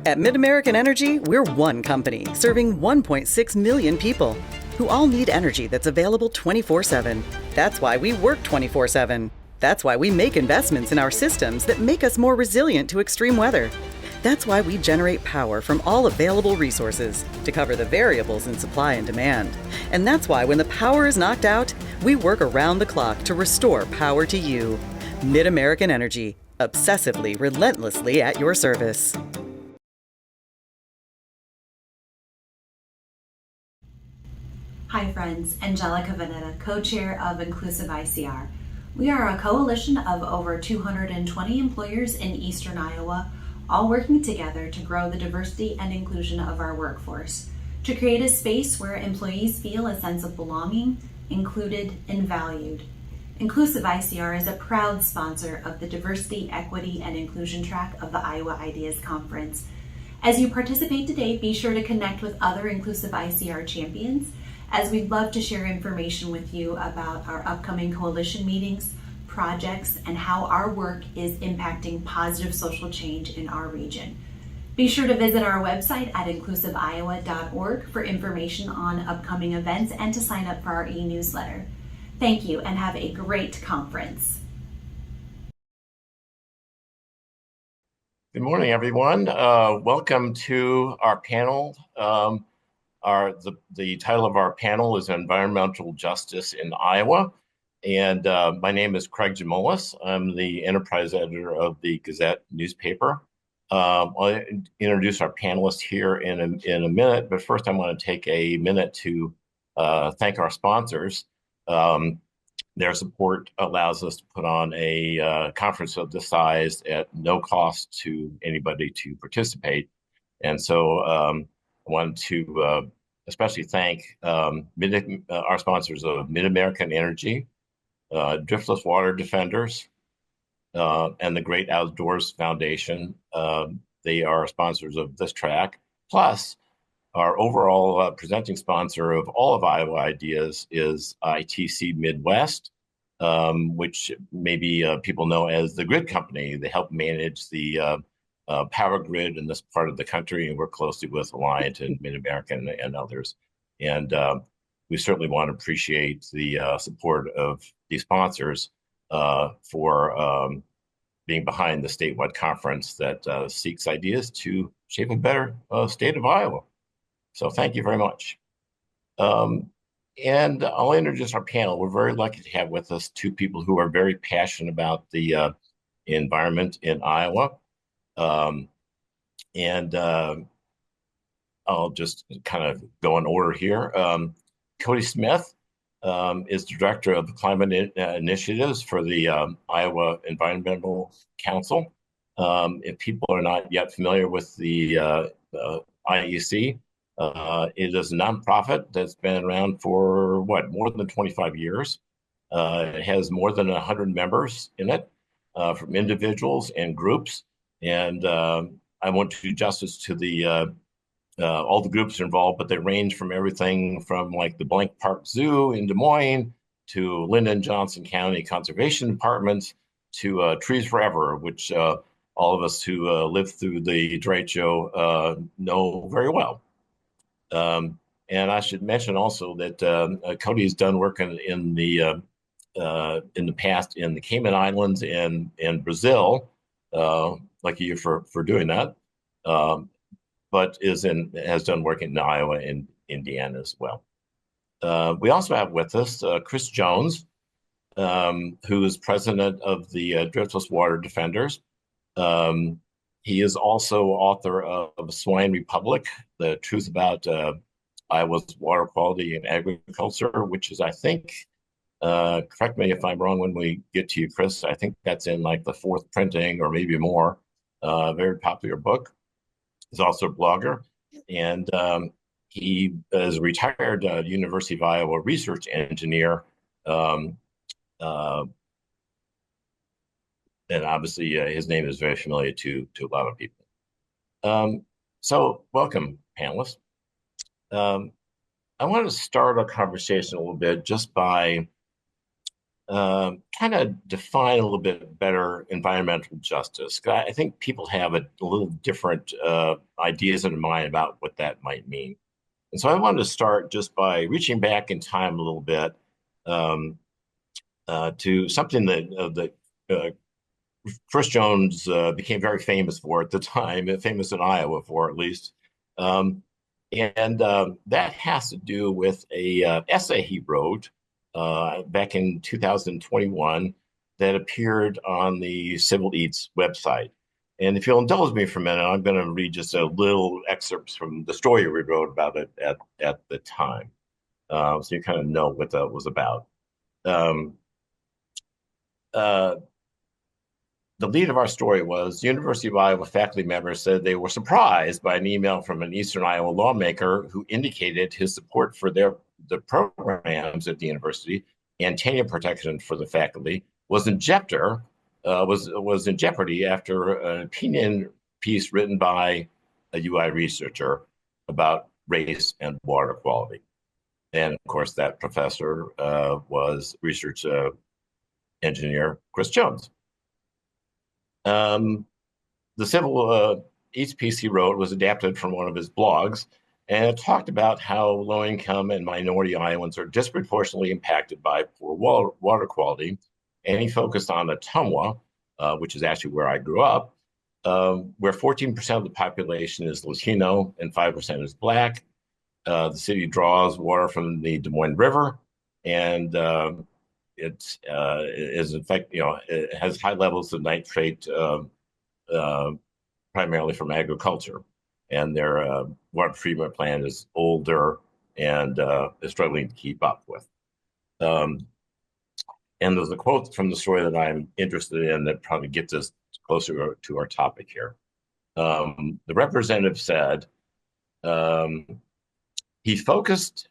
At MidAmerican Energy, we're one company serving 1.6 million people who all need energy that's available 24/7. That's why we work 24/7. That's why we make investments in our systems that make us more resilient to extreme weather. That's why we generate power from all available resources to cover the variables in supply and demand. And that's why when the power is knocked out, we work around the clock to restore power to you. MidAmerican Energy, obsessively, relentlessly at your service. Hi friends, Angelica Vanetta, co-chair of Inclusive ICR. We are a coalition of over 220 employers in Eastern Iowa, all working together to grow the diversity and inclusion of our workforce, to create a space where employees feel a sense of belonging, included, and valued. Inclusive ICR is a proud sponsor of the Diversity, Equity, and Inclusion track of the Iowa Ideas Conference. As you participate today, be sure to connect with other Inclusive ICR champions, as we'd love to share information with you about our upcoming coalition meetings, projects, and how our work is impacting positive social change in our region. Be sure to visit our website at inclusiveiowa.org for information on upcoming events and to sign up for our e-newsletter. Thank you and have a great conference. Good morning, everyone. Welcome to our panel. The title of our panel is Environmental Justice in Iowa. And my name is Craig Jamolis. I'm the enterprise editor of the Gazette newspaper. I'll introduce our panelists here in a minute, but first I want to take a minute to thank our sponsors. Their support allows us to put on a conference of this size at no cost to anybody to participate. And so I wanted to especially thank our sponsors of MidAmerican Energy, Driftless Water Defenders, and the Great Outdoors Foundation. They are sponsors of this track. Plus, our overall presenting sponsor of all of Iowa Ideas is ITC Midwest, which maybe people know as the grid company. They help manage the power grid in this part of the country and work closely with Alliant and MidAmerican and others. And we certainly want to appreciate the support of these sponsors for being behind the statewide conference that seeks ideas to shape a better state of Iowa. So thank you very much. And I'll introduce our panel. We're very lucky to have with us two people who are very passionate about the environment in Iowa. I'll just kind of go in order here. Cody Smith is the director of climate initiatives for the Iowa Environmental Council. If people are not yet familiar with the IEC, it is a nonprofit that's been around for more than 25 years. It has more than 100 members in it, from individuals and groups. And I won't do justice to the all the groups involved, but they range from everything from like the Blank Park Zoo in Des Moines to Lyndon Johnson County Conservation Department to Trees Forever, which all of us who lived through the derecho know very well. And I should mention also that Cody has done work in the past in the Cayman Islands and Brazil. Lucky you for doing that. But has done work in Iowa and Indiana as well. We also have with us Chris Jones, who is president of the Driftless Water Defenders. He is also author of Swine Republic, The Truth About Iowa's Water Quality and Agriculture, which is, I think, correct me if I'm wrong when we get to you, Chris, I think that's in like the fourth printing or maybe more. Very popular book. He's also a blogger, and he is a retired University of Iowa research engineer. And obviously his name is very familiar to a lot of people. So welcome, panelists. I want to start our conversation a little bit just by kind of define a little bit better environmental justice. I think people have a little different ideas in their mind about what that might mean. And so I wanted to start just by reaching back in time a little bit um, to something that Chris Jones became very famous for at the time, famous in Iowa for at least. Um, and that has to do with a essay he wrote back in 2021 that appeared on the Civil Eats website. And if you'll indulge me for a minute, I'm going to read just a little excerpts from the story we wrote about it at the time. So you kind of know what that was about. Um, uh, the lead of our story was University of Iowa faculty members said they were surprised by an email from an Eastern Iowa lawmaker who indicated his support for the programs at the university and tenure protection for the faculty was in jeopardy after an opinion piece written by a UI researcher about race and water quality. And of course, that professor was research engineer Chris Jones. The Civil Eats piece he wrote was adapted from one of his blogs, and it talked about how low-income and minority Iowans are disproportionately impacted by poor water quality. And he focused on Ottumwa, which is actually where I grew up, where 14% of the population is Latino and 5% is Black. The city draws water from the Des Moines River, and it is in fact, it has high levels of nitrate, uh, primarily from agriculture, and their water treatment plant is older and is struggling to keep up with. And there's a quote from the story that I'm interested in that probably gets us closer to our topic here. The representative said um, he focused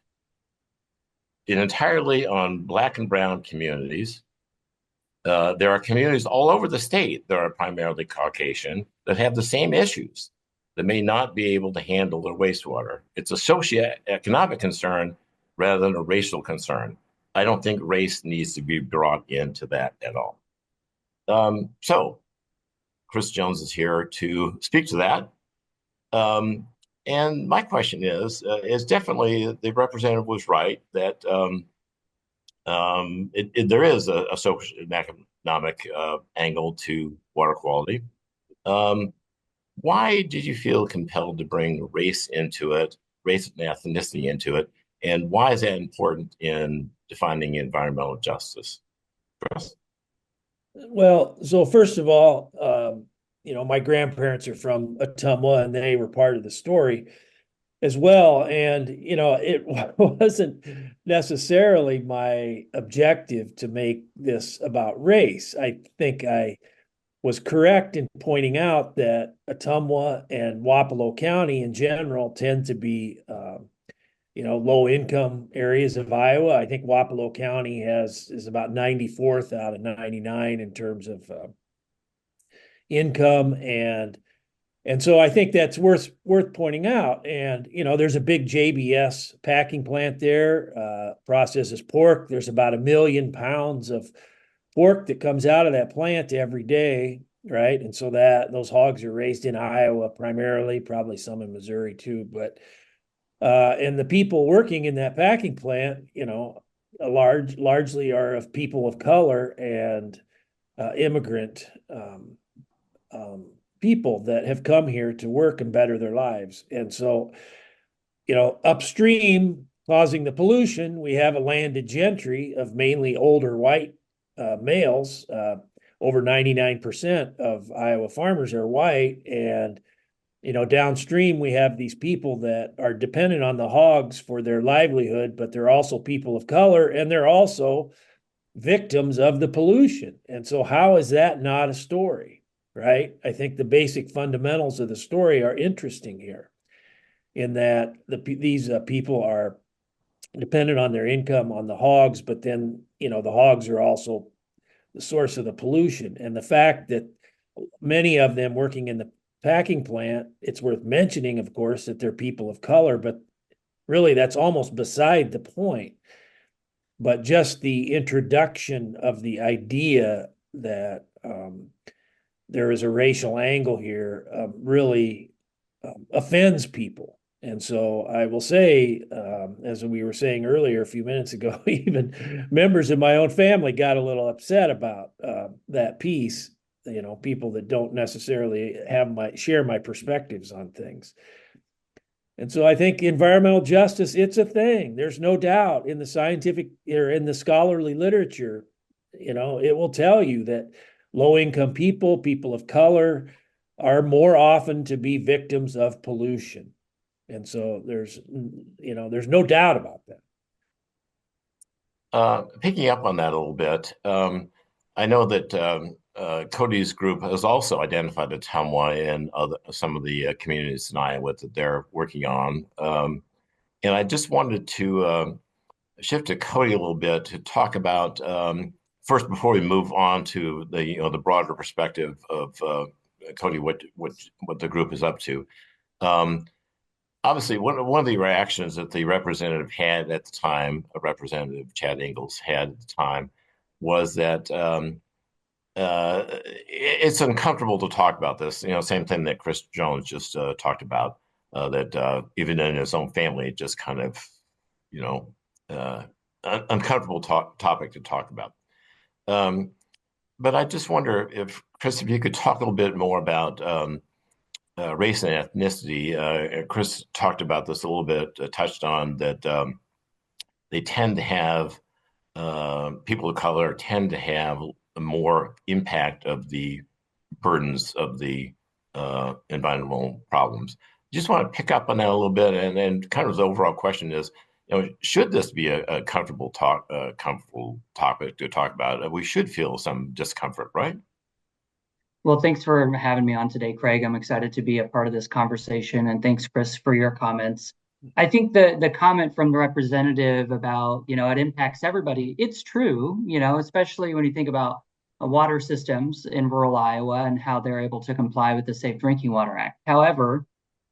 entirely on Black and brown communities. There are communities all over the state that are primarily Caucasian that have the same issues that may not be able to handle their wastewater. It's a socioeconomic concern rather than a racial concern. I don't think race needs to be brought into that at all. So Chris Jones is here to speak to that. And my question is definitely the representative was right that there is a social and economic angle to water quality. Why did you feel compelled to bring race into it, race and ethnicity into it, and why is that important in defining environmental justice? Chris? Well, so first of all, my grandparents are from Ottumwa and they were part of the story as well. And, it wasn't necessarily my objective to make this about race. I think I was correct in pointing out that Ottumwa and Wapello County in general tend to be, low income areas of Iowa. I think Wapello County is about 94th out of 99 in terms of income, and so I think that's worth pointing out. And there's a big JBS packing plant there, processes pork. There's about 1 million pounds of pork that comes out of that plant every day, right? And so those hogs are raised in Iowa primarily, probably some in Missouri too. But and the people working in that packing plant, largely are of people of color and immigrant people that have come here to work and better their lives. And so, upstream causing the pollution, we have a landed gentry of mainly older white males. Over 99% of Iowa farmers are white. And, downstream, we have these people that are dependent on the hogs for their livelihood, but they're also people of color and they're also victims of the pollution. And so, how is that not a story? Right? I think the basic fundamentals of the story are interesting here in that these people are dependent on their income on the hogs, but then, the hogs are also the source of the pollution. And the fact that many of them working in the packing plant, it's worth mentioning, of course, that they're people of color, but really that's almost beside the point. but just the introduction of the idea that there is a racial angle here really offends people. And so I will say, as we were saying earlier a few minutes ago, even members of my own family got a little upset about that piece. You know, people that don't necessarily share my perspectives on things. And so I think environmental justice, it's a thing. There's no doubt in the scientific or in the scholarly literature, you know, it will tell you that low-income people, people of color, are more often to be victims of pollution. And so there's no doubt about that. Picking up on that a little bit, I know that Cody's group has also identified Ottumwa and some of the communities in Iowa that they're working on. And I just wanted to shift to Cody a little bit to talk about first, before we move on to the broader perspective of Cody, what the group is up to. Obviously, one of the reactions that the representative had at the time, Representative Chad Ingalls had at the time, was that it's uncomfortable to talk about this. You know, same thing that Chris Jones just talked about. That even in his own family, it just kind of, uncomfortable topic to talk about. But I just wonder if, Chris, if you could talk a little bit more about race and ethnicity. Chris talked about this a little bit, touched on that they tend to have, people of color tend to have a more impact of the burdens of the environmental problems. Just want to pick up on that a little bit, and kind of the overall question is, should this be a comfortable topic to talk about? We should feel some discomfort, right? Well, thanks for having me on today, Craig. I'm excited to be a part of this conversation, and thanks, Chris, for your comments. I think the comment from the representative about, it impacts everybody. It's true, especially when you think about water systems in rural Iowa and how they're able to comply with the Safe Drinking Water Act. However,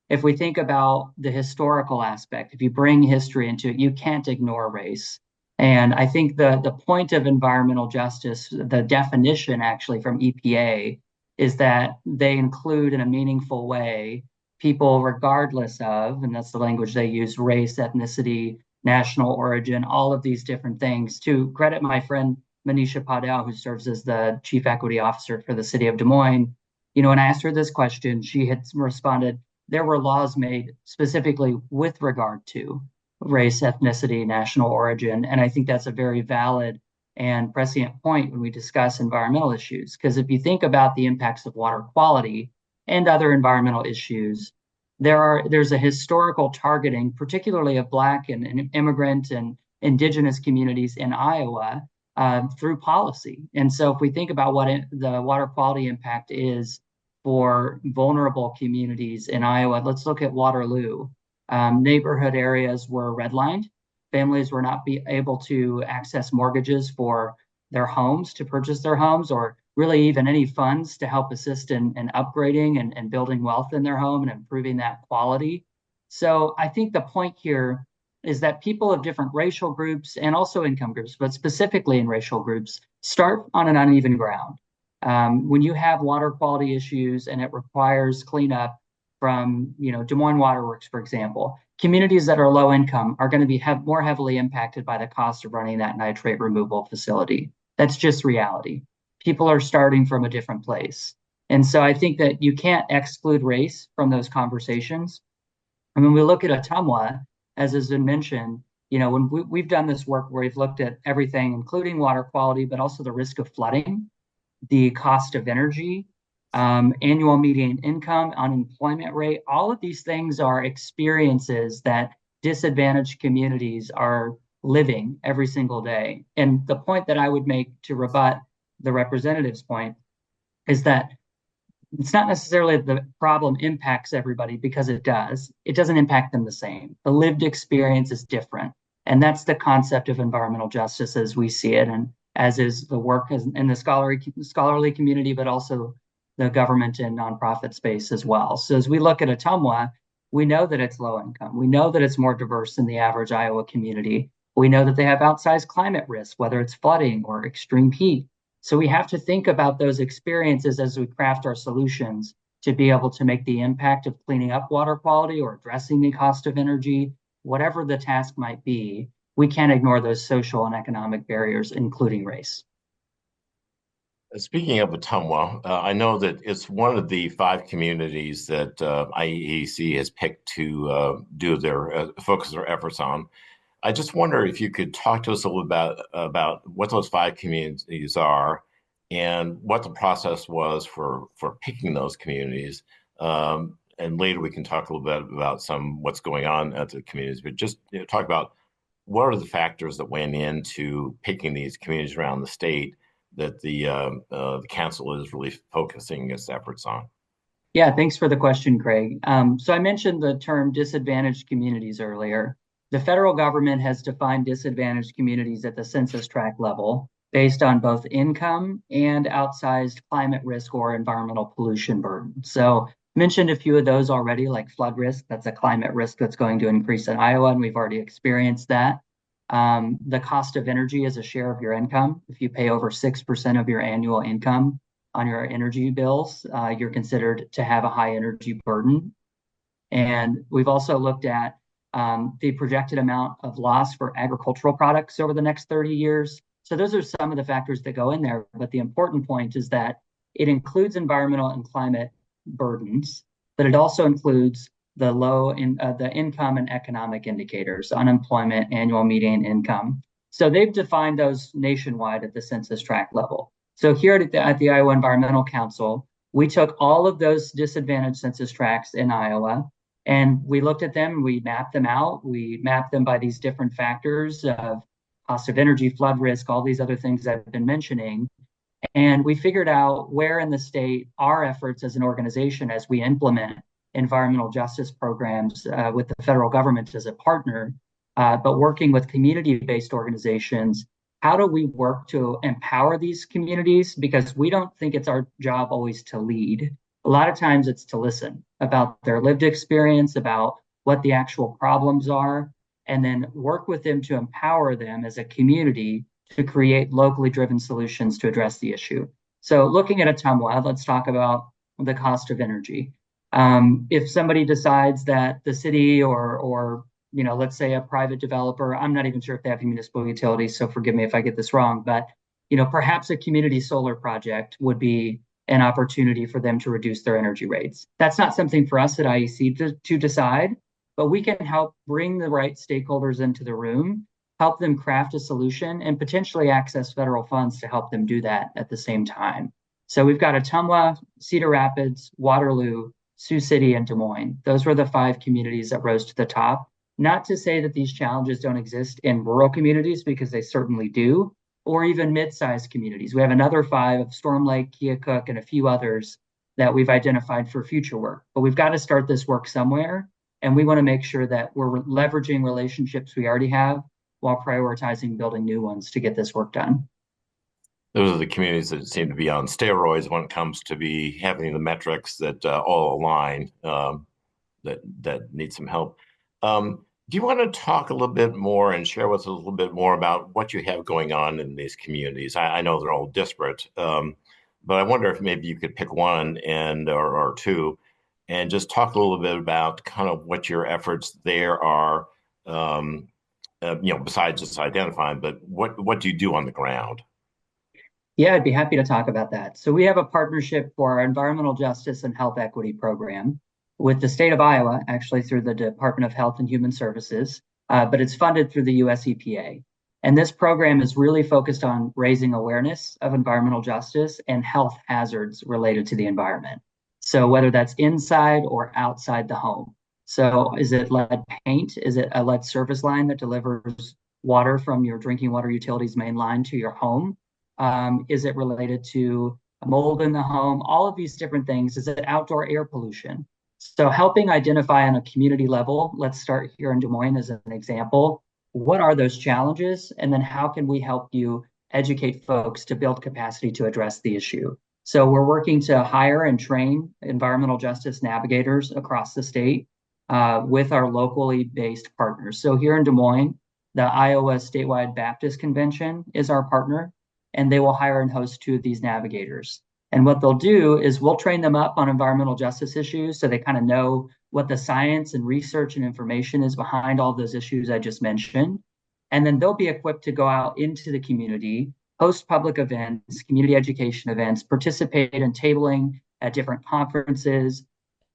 if we think about the historical aspect, if you bring history into it, you can't ignore race. And I think the point of environmental justice, the definition actually from EPA, is that they include in a meaningful way people regardless of, and that's the language they use, race, ethnicity, national origin, all of these different things. To credit my friend Manisha Paudel, who serves as the Chief Equity Officer for the city of Des Moines, when I asked her this question, she had responded, there were laws made specifically with regard to race, ethnicity, national origin. And I think that's a very valid and prescient point when we discuss environmental issues. Because if you think about the impacts of water quality and other environmental issues, there's a historical targeting, particularly of Black and immigrant and indigenous communities in Iowa through policy. And so if we think about what the water quality impact is for vulnerable communities in Iowa, let's look at Waterloo. Neighborhood areas were redlined. Families were not able to access mortgages for their homes, to purchase their homes, or really even any funds to help assist in upgrading and building wealth in their home and improving that quality. So I think the point here is that people of different racial groups and also income groups, but specifically in racial groups, start on an uneven ground. When you have water quality issues and it requires cleanup from, Des Moines Water Works, for example, communities that are low income are going to be more heavily impacted by the cost of running that nitrate removal facility. That's just reality. People are starting from a different place. And so I think that you can't exclude race from those conversations. And when we look at Ottumwa, as has been mentioned, when we've done this work where we've looked at everything, including water quality, but also the risk of flooding, the cost of energy, annual median income, unemployment rate, all of these things are experiences that disadvantaged communities are living every single day. And the point that I would make to rebut the representative's point is that it's not necessarily the problem impacts everybody, because it does. It doesn't impact them the same. The lived experience is different. And that's the concept of environmental justice as we see it, and as is the work in the scholarly community, but also the government and nonprofit space as well. So as we look at Ottumwa, we know that it's low income. We know that it's more diverse than the average Iowa community. We know that they have outsized climate risk, whether it's flooding or extreme heat. So we have to think about those experiences as we craft our solutions to be able to make the impact of cleaning up water quality or addressing the cost of energy, whatever the task might be. We can't ignore those social and economic barriers, including race. Speaking of Ottumwa, I know that it's one of the 5 communities that IEEC has picked to do their focus their efforts on. I just wonder if you could talk to us a little about what those 5 communities are and what the process was for picking those communities. And later we can talk a little bit about what's going on at the communities, but just talk about what are the factors that went into picking these communities around the state that the council is really focusing its efforts on. Yeah, thanks for the question, Craig. So I mentioned the term disadvantaged communities earlier. The federal government has defined disadvantaged communities at the census tract level based on both income and outsized climate risk or environmental pollution burden. So I mentioned a few of those already, like flood risk. That's a climate risk that's going to increase in Iowa, and we've already experienced that. The cost of energy is a share of your income. If you pay over 6% of your annual income on your energy bills, you're considered to have a high energy burden. And we've also looked at the projected amount of loss for agricultural products over the next 30 years. So those are some of the factors that go in there. But the important point is that it includes environmental and climate burdens, but it also includes the income and economic indicators, unemployment, annual median income. So they've defined those nationwide at the census tract level. So here at the Iowa Environmental Council, we took all of those disadvantaged census tracts in Iowa, and we looked at them, we mapped them out. We mapped them by these different factors of cost of energy, flood risk, all these other things I've been mentioning. And we figured out where in the state our efforts as an organization, as we implement environmental justice programs with the federal government as a partner, but working with community-based organizations, how do we work to empower these communities? Because we don't think it's our job always to lead. A lot of times it's to listen about their lived experience, about what the actual problems are, and then work with them to empower them as a community to create locally driven solutions to address the issue. So looking at Ottumwa, let's talk about the cost of energy. If somebody decides that the city or let's say a private developer, I'm not even sure if they have municipal utilities, so forgive me if I get this wrong, but perhaps a community solar project would be an opportunity for them to reduce their energy rates. That's not something for us at IEC to decide, but we can help bring the right stakeholders into the room, help them craft a solution, and potentially access federal funds to help them do that at the same time. So we've got Ottumwa, Cedar Rapids, Waterloo, Sioux City, and Des Moines. Those were the 5 communities that rose to the top. Not to say that these challenges don't exist in rural communities, because they certainly do, or even mid-sized communities. We have another 5 of Storm Lake, Keokuk, and a few others that we've identified for future work. But we've got to start this work somewhere, and we want to make sure that we're leveraging relationships we already have while prioritizing building new ones to get this work done. Those are the communities that seem to be on steroids when it comes to be having the metrics that all align that need some help. Do you want to talk a little bit more and share with us a little bit more about what you have going on in these communities? I know they're all disparate, but I wonder if maybe you could pick one or 2 and just talk a little bit about kind of what your efforts there are, besides just identifying, but what do you do on the ground? Yeah, I'd be happy to talk about that. So we have a partnership for our environmental justice and health equity program with the state of Iowa, actually through the Department of Health and Human Services, but it's funded through the US EPA. And this program is really focused on raising awareness of environmental justice and health hazards related to the environment. So whether that's inside or outside the home. So is it lead paint? Is it a lead service line that delivers water from your drinking water utilities main line to your home? Is it related to mold in the home? All of these different things. Is it outdoor air pollution? So helping identify on a community level, let's start here in Des Moines as an example. What are those challenges? And then how can we help you educate folks to build capacity to address the issue? So we're working to hire and train environmental justice navigators across the state with our locally based partners. So here in Des Moines, the Iowa Statewide Baptist Convention is our partner, and they will hire and host 2 of these navigators. And what they'll do is we'll train them up on environmental justice issues so they kind of know what the science and research and information is behind all those issues I just mentioned. And then they'll be equipped to go out into the community, host public events, community education events, participate in tabling at different conferences,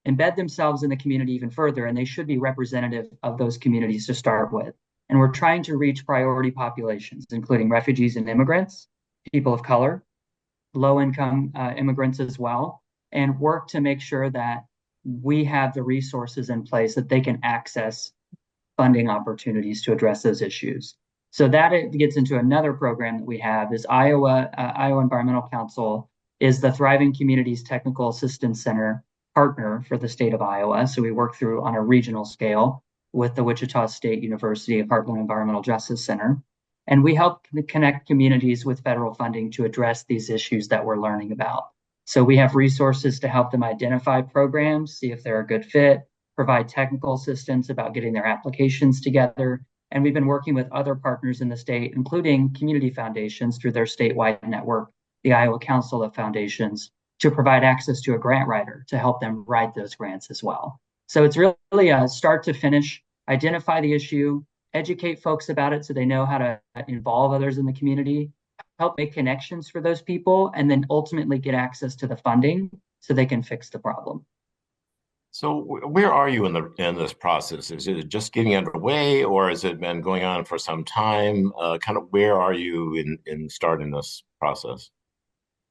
embed themselves in the community even further, and they should be representative of those communities to start with. And we're trying to reach priority populations, including refugees and immigrants, people of color, low-income immigrants as well, and work to make sure that we have the resources in place that they can access funding opportunities to address those issues. So that it gets into another program that we have is Iowa Environmental Council is the Thriving Communities Technical Assistance Center partner for the state of Iowa. So we work through on a regional scale with the Wichita State University Heartland Environmental Justice Center. And we help connect communities with federal funding to address these issues that we're learning about. So we have resources to help them identify programs, see if they're a good fit, provide technical assistance about getting their applications together. And we've been working with other partners in the state, including community foundations through their statewide network, the Iowa Council of Foundations, to provide access to a grant writer to help them write those grants as well. So it's really a start to finish, identify the issue, educate folks about it so they know how to involve others in the community, help make connections for those people, and then ultimately get access to the funding so they can fix the problem. So where are you in this process? Is it just getting underway, or has it been going on for some time? Kind of where are you in starting this process?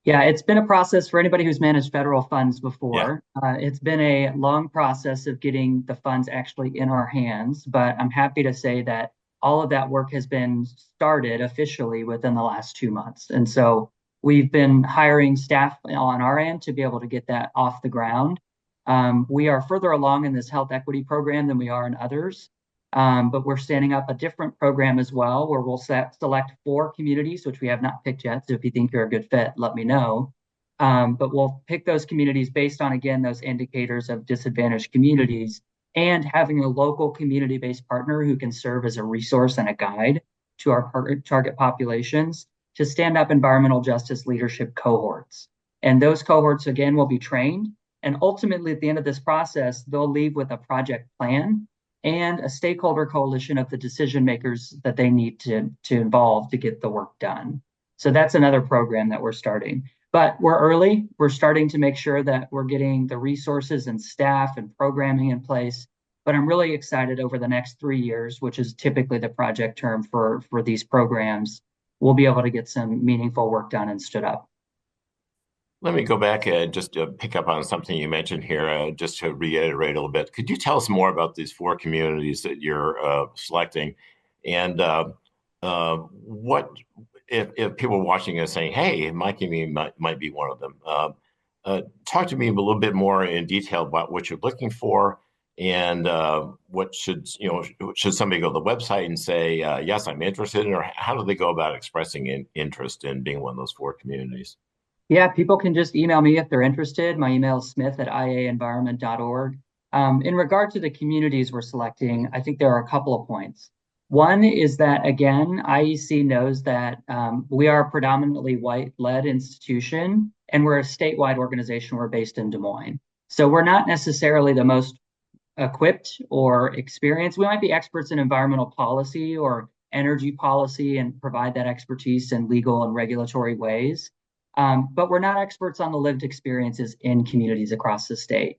Yeah, it's been a process for anybody who's managed federal funds Yeah. before. It's been a long process of getting the funds actually in our hands, but I'm happy to say that all of that work has been started officially within the last 2 months. And so we've been hiring staff on our end to be able to get that off the ground. We are further along in this health equity program than we are in others. But we're standing up a different program as well, where we'll select 4 communities, which we have not picked yet. So if you think you're a good fit, let me know. But we'll pick those communities based on, again, those indicators of disadvantaged communities and having a local community-based partner who can serve as a resource and a guide to our target populations to stand up environmental justice leadership cohorts. And those cohorts, again, will be trained. And ultimately, at the end of this process, they'll leave with a project plan and a stakeholder coalition of the decision makers that they need to involve to get the work done. So that's another program that we're starting. But we're early. We're starting to make sure that we're getting the resources and staff and programming in place. But I'm really excited over the next 3 years, which is typically the project term for these programs, we'll be able to get some meaningful work done and stood up. Let me go back and just pick up on something you mentioned here, just to reiterate a little bit. Could you tell us more about these 4 communities that you're selecting, and what if people watching are saying, "Hey, my community might be one of them"? Talk to me a little bit more in detail about what you're looking for, and what should somebody go to the website and say, "Yes, I'm interested," or how do they go about expressing interest in being one of those 4 communities? Yeah, people can just email me if they're interested. My email is smith@iaenvironment.org. In regard to the communities we're selecting, I think there are a couple of points. One is that, again, IEC knows that we are a predominantly white-led institution, and we're a statewide organization. We're based in Des Moines. So we're not necessarily the most equipped or experienced. We might be experts in environmental policy or energy policy and provide that expertise in legal and regulatory ways. But we're not experts on the lived experiences in communities across the state.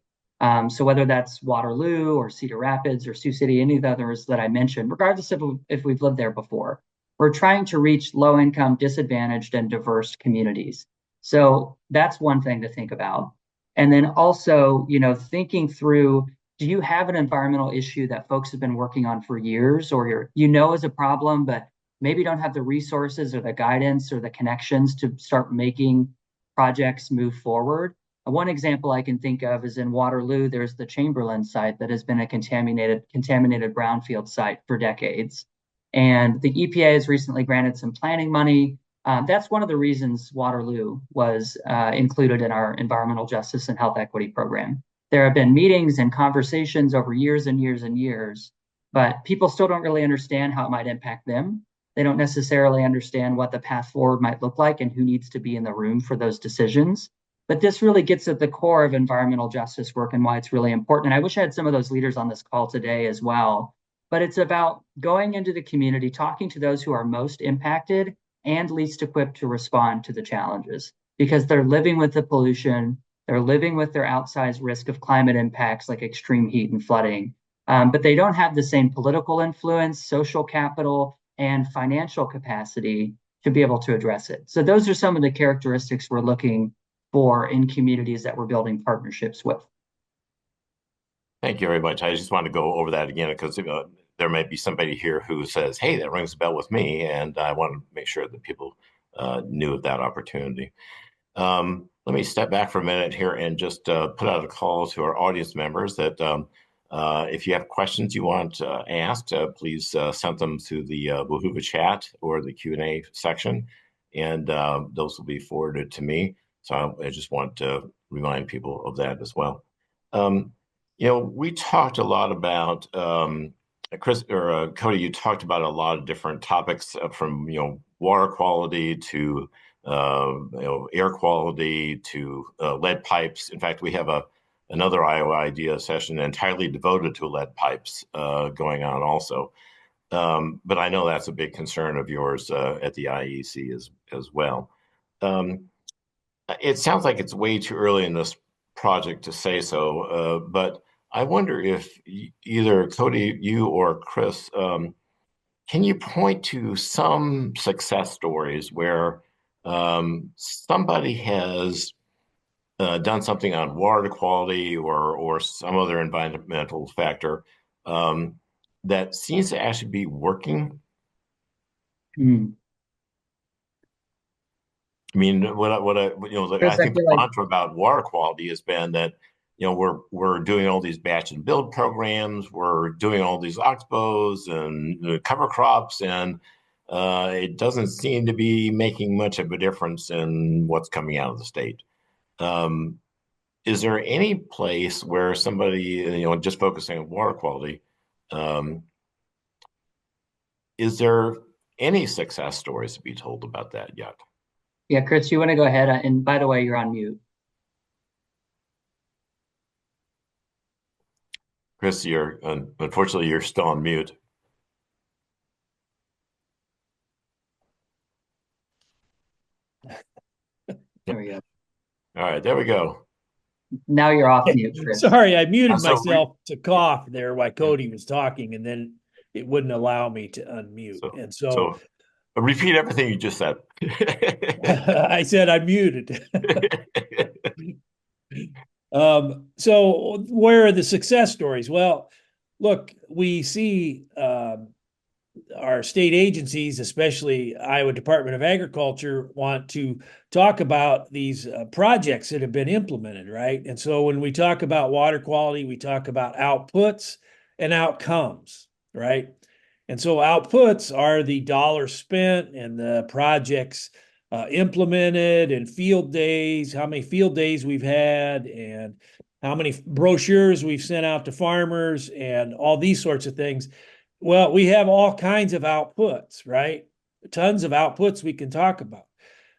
So whether that's Waterloo or Cedar Rapids or Sioux City, any of the others that I mentioned, regardless of if we've lived there before, we're trying to reach low-income, disadvantaged, and diverse communities. So that's one thing to think about. And then also, thinking through, do you have an environmental issue that folks have been working on for years, or is a problem, but maybe don't have the resources or the guidance or the connections to start making projects move forward? One example I can think of is in Waterloo, there's the Chamberlain site that has been a contaminated brownfield site for decades. And the EPA has recently granted some planning money. That's one of the reasons Waterloo was included in our environmental justice and health equity program. There have been meetings and conversations over years and years and years but people still don't really understand how it might impact them. They don't necessarily understand what the path forward might look like and who needs to be in the room for those decisions. But this really gets at the core of environmental justice work and why it's really important. And I wish I had some of those leaders on this call today as well. But it's about going into the community, talking to those who are most impacted and least equipped to respond to the challenges because they're living with the pollution, they're living with their outsized risk of climate impacts like extreme heat and flooding. But they don't have the same political influence, social capital, and financial capacity to be able to address it. So those are some of the characteristics we're looking for in communities that we're building partnerships with. Thank you very much. I just want to go over that again because there may be somebody here who says, hey, that rings a bell with me. And I want to make sure that people knew of that opportunity. Let me step back for a minute here and just put out a call to our audience members that if you have questions you want asked, please send them to the Woohoo chat or the Q&A section, and those will be forwarded to me. So I just want to remind people of that as well. We talked a lot about, Chris or Cody, you talked about a lot of different topics from, water quality to, air quality to lead pipes. In fact, we have another Iowa Idea session entirely devoted to lead pipes going on also. But I know that's a big concern of yours at the IEC as well. It sounds like it's way too early in this project to say so, but I wonder if either Cody, you or Chris, can you point to some success stories where somebody has done something on water quality or some other environmental factor that seems to actually be working? I mean, I Chris, I think the feel like mantra about water quality has been that, we're doing all these batch and build programs, we're doing all these oxbows and cover crops, and it doesn't seem to be making much of a difference in what's coming out of the state. Is there any place where somebody, just focusing on water quality, is there any success stories to be told about that yet? Yeah, Chris, you want to go ahead? And by the way, you're on mute. Chris, unfortunately, you're still on mute. There we go. All right, there we go. Now you're off mute, Chris. Sorry, I muted myself to cough there while Cody was talking, and then it wouldn't allow me to unmute. So repeat everything you just said. I said I muted. So where are the success stories? Well, look, we see our state agencies, especially Iowa Department of Agriculture, want to talk about these projects that have been implemented, right? And so when we talk about water quality, we talk about outputs and outcomes, right? And so outputs are the dollars spent and the projects implemented and field days, how many field days we've had and how many brochures we've sent out to farmers and all these sorts of things. Well, we have all kinds of outputs, right? Tons of outputs we can talk about.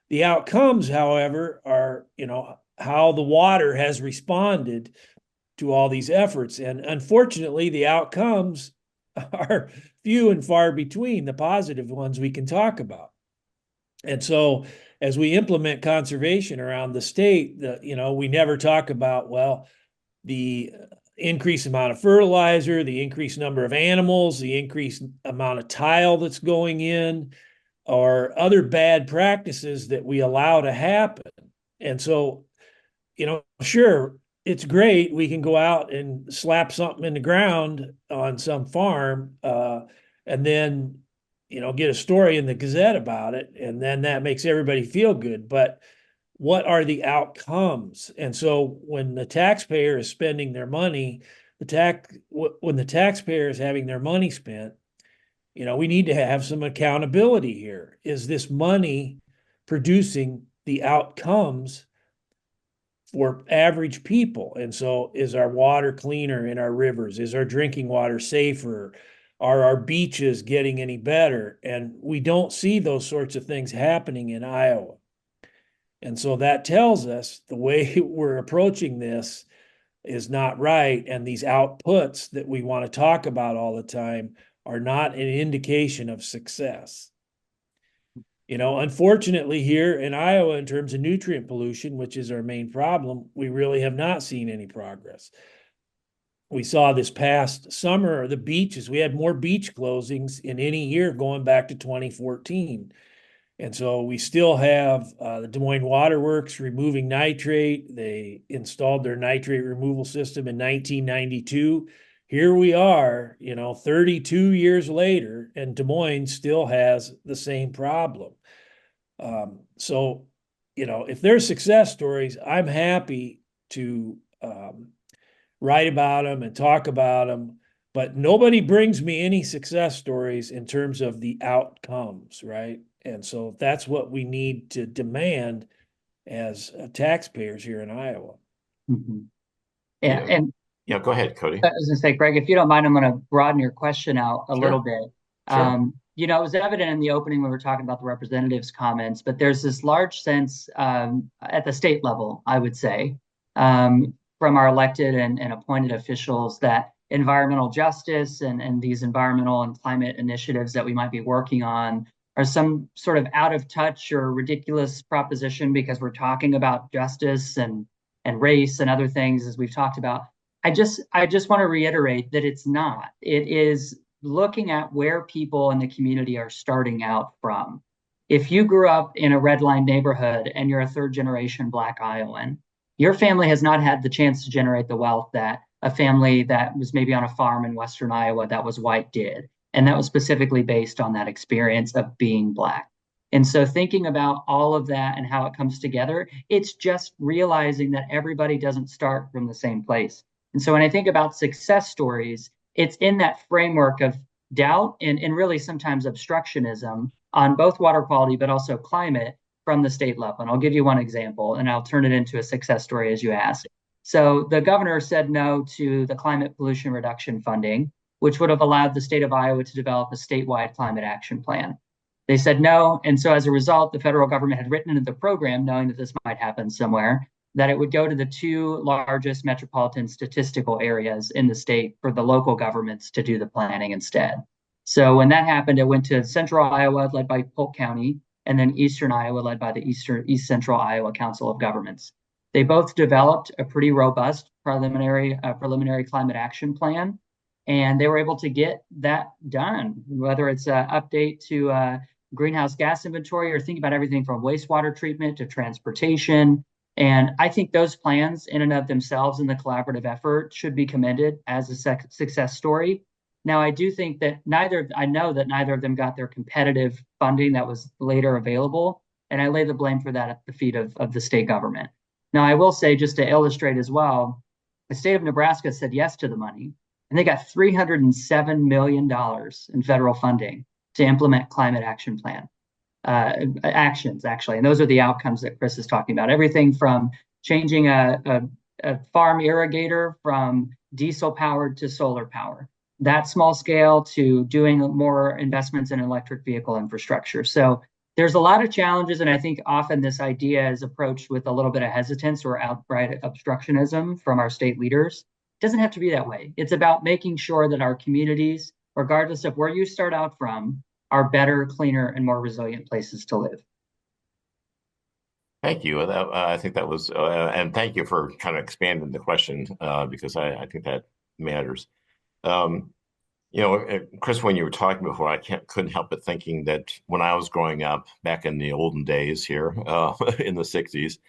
The outcomes, however, are, how the water has responded to all these efforts. And unfortunately, the outcomes are few and far between, the positive ones we can talk about. And so as we implement conservation around the state, we never talk about, the increased amount of fertilizer, the increased number of animals, the increased amount of tile that's going in, or other bad practices that we allow to happen. And so, sure, it's great. We can go out and slap something in the ground on some farm and then, get a story in the Gazette about it. And then that makes everybody feel good. But what are the outcomes? And so when the taxpayer is spending their money, when the taxpayer is having their money spent, we need to have some accountability here. Is this money producing the outcomes for average people? And so is our water cleaner in our rivers? Is our drinking water safer? Are our beaches getting any better? And we don't see those sorts of things happening in Iowa. And so that tells us the way we're approaching this is not right. And these outputs that we want to talk about all the time are not an indication of success. Unfortunately, here in Iowa, in terms of nutrient pollution, which is our main problem, we really have not seen any progress. We saw this past summer, the beaches, we had more beach closings in any year going back to 2014. And so we still have the Des Moines Water Works removing nitrate. They installed their nitrate removal system in 1992. Here we are, 32 years later, and Des Moines still has the same problem. So, if there's success stories, I'm happy to write about them and talk about them, but nobody brings me any success stories in terms of the outcomes, right? And so that's what we need to demand as taxpayers here in Iowa. Mm-hmm. And yeah, go ahead, Cody. I was going to say, Greg, if you don't mind, I'm going to broaden your question out a little bit. Sure. It was evident in the opening when we were talking about the representatives' comments, but there's this large sense at the state level, I would say, from our elected and appointed officials that environmental justice and these environmental and climate initiatives that we might be working on are some sort of out of touch or ridiculous proposition because we're talking about justice and race and other things, as we've talked about. I just want to reiterate that it's not. It is looking at where people in the community are starting out from. If you grew up in a red line neighborhood and you're a third generation Black Iowan, your family has not had the chance to generate the wealth that a family that was maybe on a farm in Western Iowa that was white did. And that was specifically based on that experience of being Black. And so thinking about all of that and how it comes together, it's just realizing that everybody doesn't start from the same place. And so when I think about success stories, it's in that framework of doubt and really sometimes obstructionism on both water quality, but also climate from the state level. And I'll give you one example, and I'll turn it into a success story as you asked. So the governor said no to the climate pollution reduction funding, which would have allowed the state of Iowa to develop a statewide climate action plan. They said no. And so as a result, the federal government had written into the program, knowing that this might happen somewhere, that it would go to the two largest metropolitan statistical areas in the state for the local governments to do the planning instead. So when that happened, it went to central Iowa, led by Polk County, and then eastern Iowa, led by the East Central Iowa Council of Governments. They both developed a pretty robust preliminary climate action plan, and they were able to get that done, whether it's an update to greenhouse gas inventory or think about everything from wastewater treatment to transportation. And I think those plans in and of themselves and the collaborative effort should be commended as a success story. Now, I do think that I know that neither of them got their competitive funding that was later available. And I lay the blame for that at the feet of the state government. Now, I will say, just to illustrate as well, the state of Nebraska said yes to the money, and they got $307 million in federal funding to implement climate action plan. Actions, actually. And those are the outcomes that Chris is talking about. Everything from changing a farm irrigator from diesel powered to solar power, that small scale, to doing more investments in electric vehicle infrastructure. So there's a lot of challenges. And I think often this idea is approached with a little bit of hesitance or outright obstructionism from our state leaders. It doesn't have to be that way. It's about making sure that our communities, regardless of where you start out from, are better, cleaner, and more resilient places to live. Thank you. I think that was, and thank you for kind of expanding the question because I think that matters. Chris, when you were talking before, I couldn't help but thinking that when I was growing up back in the olden days here in the 60s,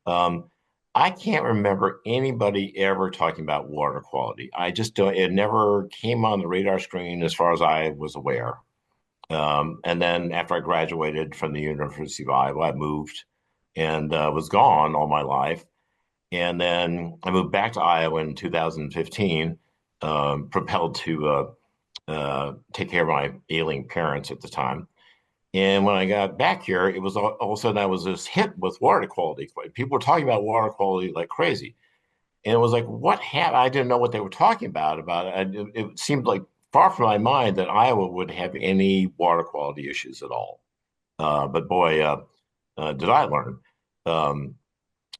I can't remember anybody ever talking about water quality. I just don't, it never came on the radar screen as far as I was aware. And then after I graduated from the University of Iowa, I moved and was gone all my life. And then I moved back to Iowa in 2015, propelled to take care of my ailing parents at the time. And when I got back here, it was all of a sudden I was just hit with water quality. People were talking about water quality like crazy. And it was like, what happened? I didn't know what they were talking about it. It seemed like far from my mind that Iowa would have any water quality issues at all. But boy, did I learn.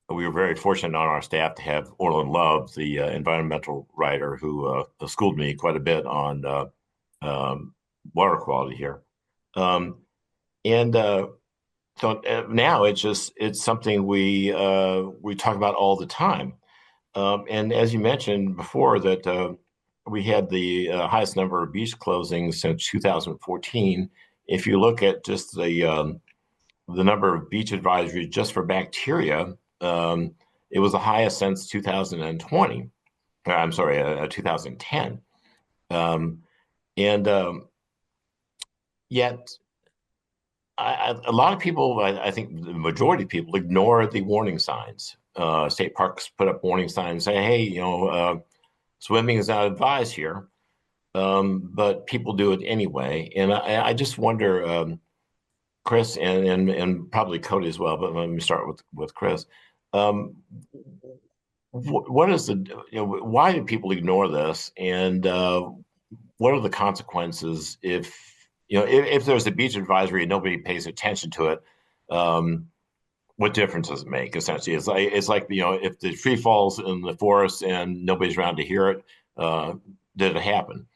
We were very fortunate on our staff to have Orland Love, the environmental writer, who schooled me quite a bit on water quality here. And so now it's something we talk about all the time. And as you mentioned before, that we had the highest number of beach closings since 2014. If you look at just the number of beach advisories just for bacteria, it was the highest since 2020. I'm sorry, 2010. Yet, a lot of people, I think the majority of people, ignore the warning signs. State parks put up warning signs, say, "Hey, swimming is not advised here," but people do it anyway. And I just wonder, Chris, and probably Cody as well, but let me start with Chris. What is why do people ignore this, and what are the consequences if there's a beach advisory and nobody pays attention to it? What difference does it make? Essentially, it's like if the tree falls in the forest and nobody's around to hear it, did it happen?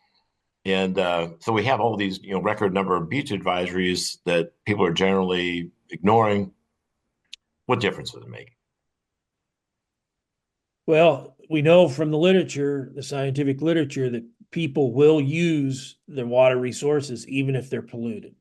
And so we have all these record number of beach advisories that people are generally ignoring. What difference does it make? Well, we know from the literature, the scientific literature, that people will use their water resources even if they're polluted.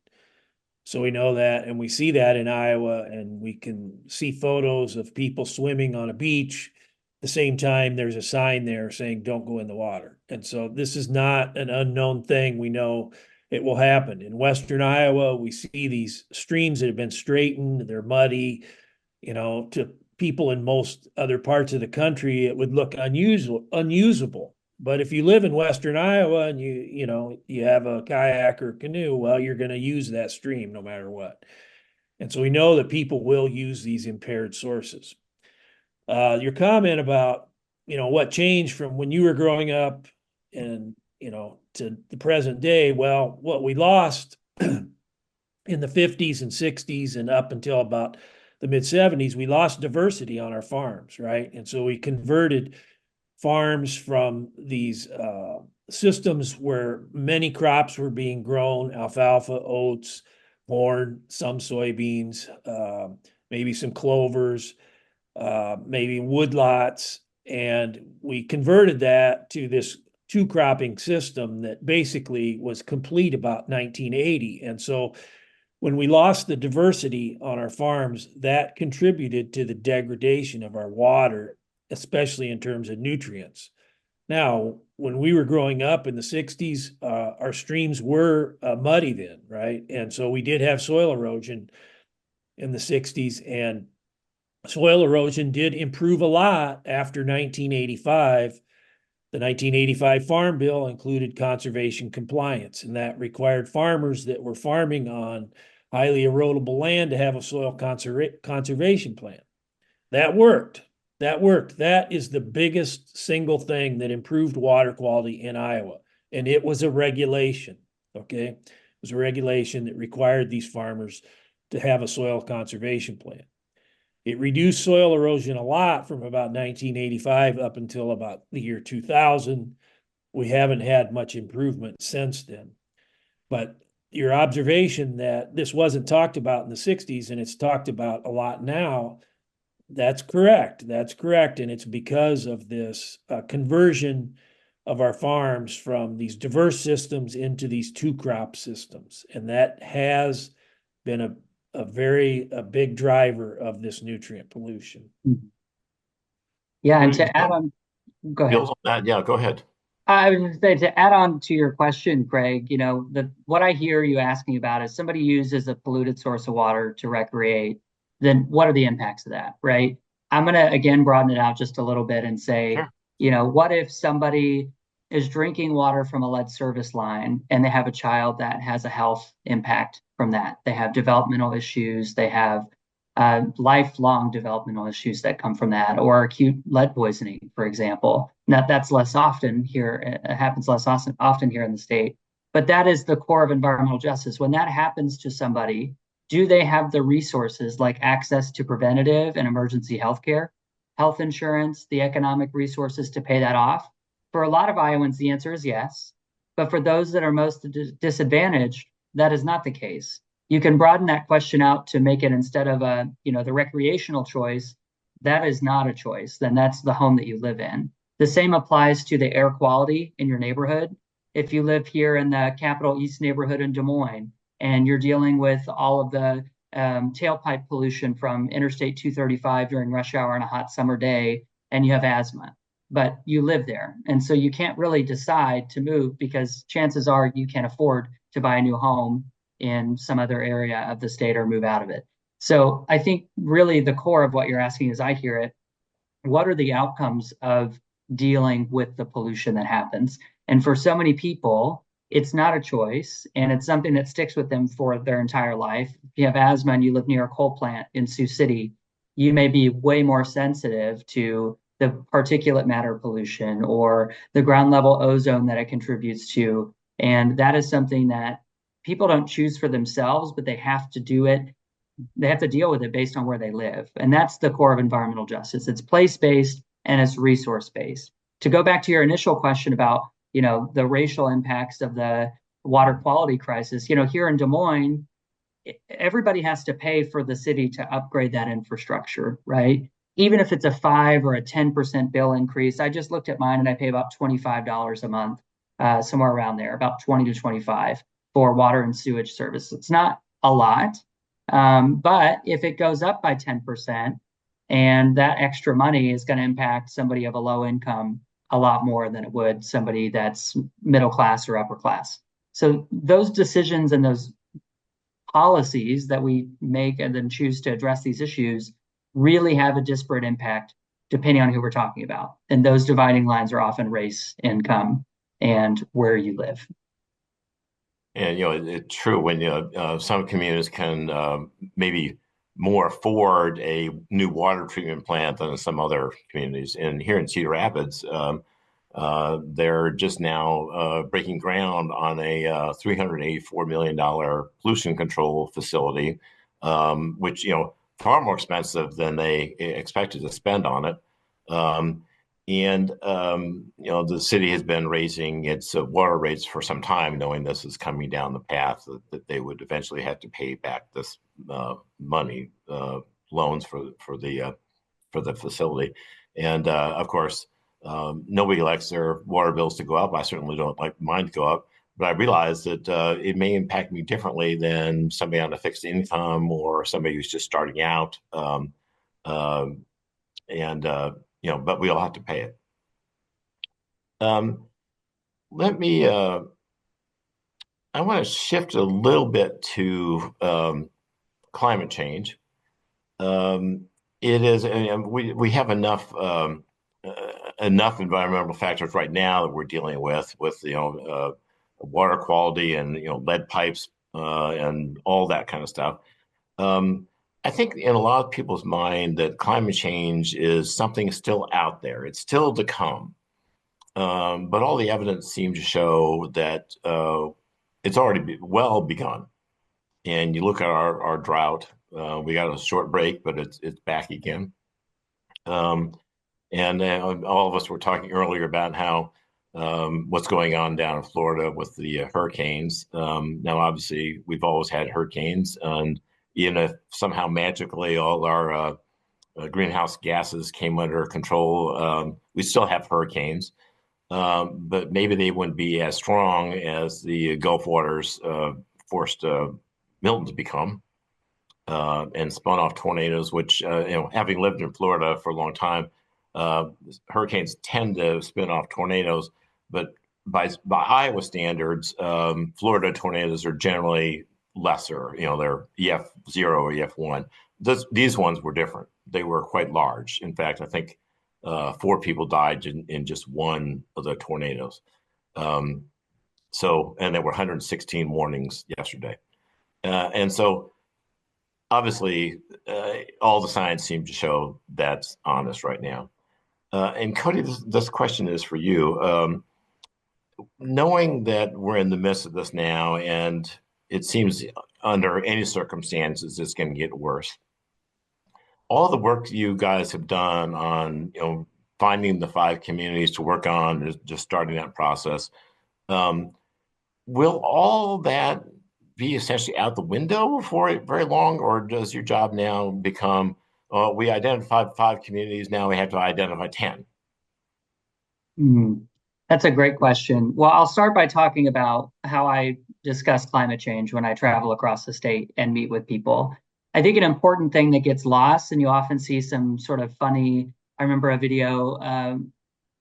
So we know that, and we see that in Iowa, and we can see photos of people swimming on a beach. At the same time, there's a sign there saying, "Don't go in the water." And so this is not an unknown thing. We know it will happen. In Western Iowa, we see these streams that have been straightened, they're muddy. To people in most other parts of the country, it would look unusable. But if you live in Western Iowa and you have a kayak or canoe, well, you're going to use that stream no matter what. And so we know that people will use these impaired sources. Your comment about, what changed from when you were growing up and, to the present day, well, what we lost in the 50s and 60s and up until about the mid 70s, we lost diversity on our farms, right? And so we converted farms from these systems where many crops were being grown: alfalfa, oats, corn, some soybeans, maybe some clovers, maybe woodlots. And we converted that to this two cropping system that basically was complete about 1980. And so when we lost the diversity on our farms, that contributed to the degradation of our water, especially in terms of nutrients. Now, when we were growing up in the 60s, our streams were muddy then, right? And so we did have soil erosion in the 60s, and soil erosion did improve a lot after 1985. The 1985 Farm Bill included conservation compliance, and that required farmers that were farming on highly erodible land to have a soil conservation plan. That worked. That is the biggest single thing that improved water quality in Iowa. And it was a regulation, okay? It was a regulation that required these farmers to have a soil conservation plan. It reduced soil erosion a lot from about 1985 up until about the year 2000. We haven't had much improvement since then. But your observation that this wasn't talked about in the 60s and it's talked about a lot now, that's correct. And it's because of this conversion of our farms from these diverse systems into these two crop systems. And that has been a big driver of this nutrient pollution. Yeah, and to add on, go ahead. Yeah, go ahead. I was going to say, to add on to your question, Craig, what I hear you asking about is somebody uses a polluted source of water to recreate, then what are the impacts of that, right? I'm going to, again, broaden it out just a little bit and say, sure. What if somebody is drinking water from a lead service line and they have a child that has a health impact from that? They have developmental issues, they have lifelong developmental issues that come from that, or acute lead poisoning, for example. Now, that's less often here. It happens less often here in the state. But that is the core of environmental justice. When that happens to somebody, do they have the resources like access to preventative and emergency health care, health insurance, the economic resources to pay that off? For a lot of Iowans, the answer is yes. But for those that are most disadvantaged, that is not the case. You can broaden that question out to make it, instead of the recreational choice, that is not a choice. Then that's the home that you live in. The same applies to the air quality in your neighborhood. If you live here in the Capital East neighborhood in Des Moines, and you're dealing with all of the tailpipe pollution from Interstate 235 during rush hour on a hot summer day, and you have asthma, but you live there. And so you can't really decide to move, because chances are you can't afford to buy a new home in some other area of the state or move out of it. So I think really the core of what you're asking, as I hear it, what are the outcomes of dealing with the pollution that happens? And for so many people, it's not a choice, and it's something that sticks with them for their entire life. If you have asthma and you live near a coal plant in Sioux City, you may be way more sensitive to the particulate matter pollution or the ground level ozone that it contributes to. And that is something that people don't choose for themselves, but they have to do it. They have to deal with it based on where they live. And that's the core of environmental justice. It's place-based and it's resource-based. To go back to your initial question about, the racial impacts of the water quality crisis, here in Des Moines, everybody has to pay for the city to upgrade that infrastructure, right? Even if it's a 5 or a 10% bill increase. I just looked at mine and I pay about $25 a month, somewhere around there, about 20 to 25 for water and sewage service. It's not a lot, but if it goes up by 10%, and that extra money is going to impact somebody of a low income a lot more than it would somebody that's middle class or upper class. So those decisions and those policies that we make and then choose to address these issues really have a disparate impact depending on who we're talking about. And those dividing lines are often race, income, and where you live. And it's true when some communities can maybe more afford a new water treatment plant than some other communities. And here in Cedar Rapids, they're just now breaking ground on a $384 million pollution control facility, which far more expensive than they expected to spend on it. The city has been raising its water rates for some time, knowing this is coming down the path that they would eventually have to pay back this money, loans for the facility. And of course, nobody likes their water bills to go up. I certainly don't like mine to go up, but I realize that it may impact me differently than somebody on a fixed income or somebody who's just starting out. But we all have to pay it. I want to shift a little bit to climate change. It is, and we have enough environmental factors right now that we're dealing with water quality and lead pipes and all that kind of stuff. I think in a lot of people's mind that climate change is something still out there. It's still to come. But all the evidence seems to show that it's already well begun. And you look at our drought, we got a short break, but it's back again. And all of us were talking earlier about how what's going on down in Florida with the hurricanes. Now, obviously, we've always had hurricanes, and even if somehow magically all our greenhouse gases came under control, we still have hurricanes. But maybe they wouldn't be as strong as the Gulf waters forced Milton to become, and spun off tornadoes, which, having lived in Florida for a long time, hurricanes tend to spin off tornadoes, but by Iowa standards, Florida tornadoes are generally lesser. They're EF0 or EF1. These ones were different. They were quite large. In fact, I think 4 people died in just one of the tornadoes. And there were 116 warnings yesterday. And so obviously, all the science seems to show that's honest right now. And Cody, this question is for you. Knowing that we're in the midst of this now, and it seems under any circumstances it's going to get worse. All the work you guys have done on, finding the 5 communities to work on, just starting that process. Will all that be essentially out the window for very long, or does your job now become, we identified 5 communities, now we have to identify 10? That's a great question. Well, I'll start by talking about how I discuss climate change when I travel across the state and meet with people. I think an important thing that gets lost, and you often see some sort of funny, I remember a video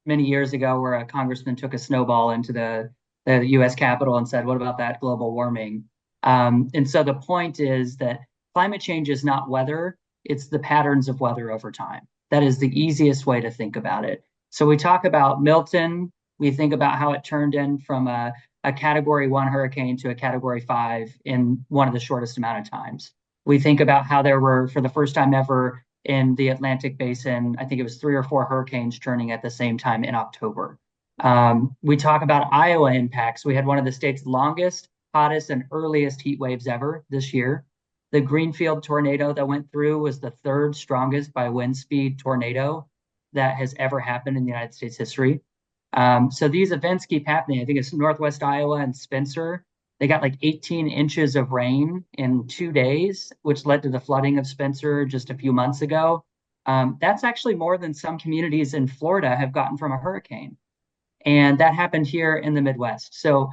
many years ago where a congressman took a snowball into the US Capitol and said, what about that global warming? And so the point is that climate change is not weather, it's the patterns of weather over time. That is the easiest way to think about it. So we talk about Milton, we think about how it turned in from a Category 1 hurricane to a Category 5 in one of the shortest amount of times. We think about how there were, for the first time ever in the Atlantic Basin, I think it was 3 or 4 hurricanes turning at the same time in October. We talk about Iowa impacts. We had one of the state's longest, hottest, and earliest heat waves ever this year. The Greenfield tornado that went through was the 3rd strongest by wind speed tornado that has ever happened in the United States history. So these events keep happening. I think it's Northwest Iowa and Spencer. They got like 18 inches of rain in 2 days, which led to the flooding of Spencer just a few months ago. That's actually more than some communities in Florida have gotten from a hurricane. And that happened here in the Midwest. So